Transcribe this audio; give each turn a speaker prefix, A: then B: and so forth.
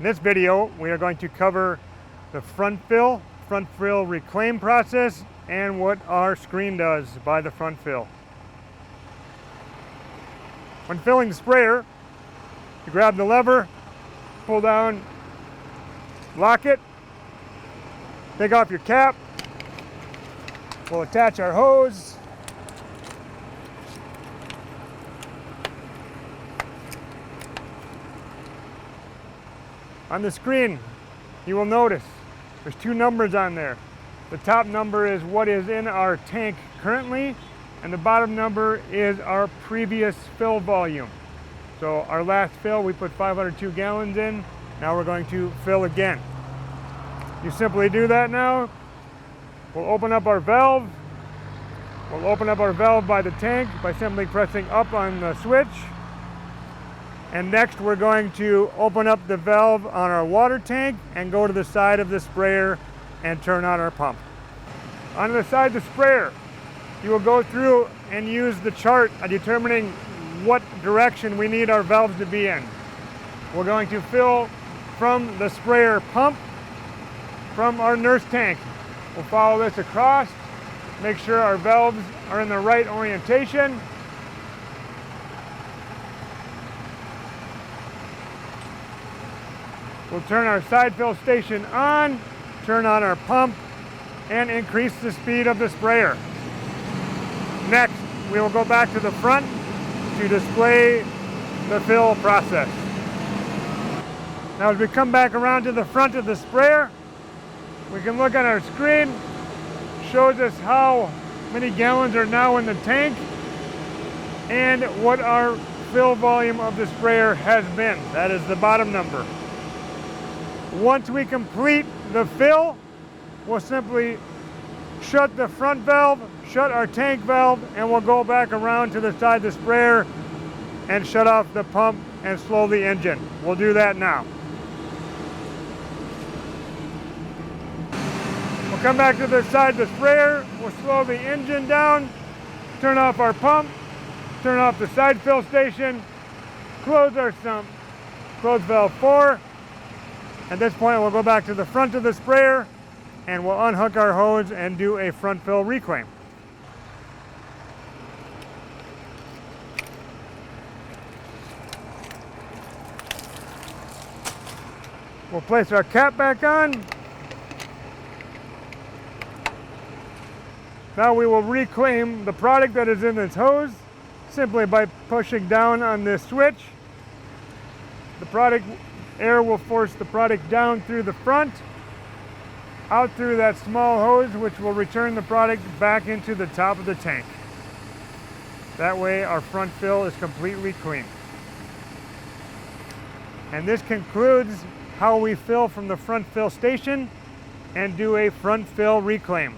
A: In this video, we are going to cover the front fill reclaim process and what our screen does by the front fill. When filling the sprayer, you grab the lever, pull down, lock it, take off your cap, we'll attach our hose, on the screen you will notice there's two numbers on there. The top number is what is in our tank currently, and the bottom number is our previous fill volume. So our last fill, we put 502 gallons in. Now we're going to fill again. You simply do that now. We'll open up our valve. We'll open up our valve by the tank by simply pressing up on the switch. And next we're going to open up the valve on our water tank and go to the side of the sprayer and turn on our pump. On the side of the sprayer, you will go through and use the chart on determining what direction we need our valves to be in. We're going to fill from the sprayer pump from our nurse tank. We'll follow this across, make sure our valves are in the right orientation. We'll turn our side fill station on, turn on our pump, and increase the speed of the sprayer. Next, we will go back to the front to display the fill process. Now as we come back around to the front of the sprayer, we can look on our screen. It shows us how many gallons are now in the tank and what our fill volume of the sprayer has been. That is the bottom number. Once we complete the fill, we'll simply shut the front valve, shut our tank valve, and we'll go back around to the side of the sprayer and shut off the pump and slow the engine. We'll do that now. We'll come back to the side of the sprayer, we'll slow the engine down, turn off our pump, turn off the side fill station, close our sump, close valve 4. At this point, we'll go back to the front of the sprayer and we'll unhook our hose and do a front fill reclaim. We'll place our cap back on. Now we will reclaim the product that is in this hose simply by pushing down on this switch. Air will force the product down through the front, out through that small hose, which will return the product back into the top of the tank. That way our front fill is completely clean. And this concludes how we fill from the front fill station and do a front fill reclaim.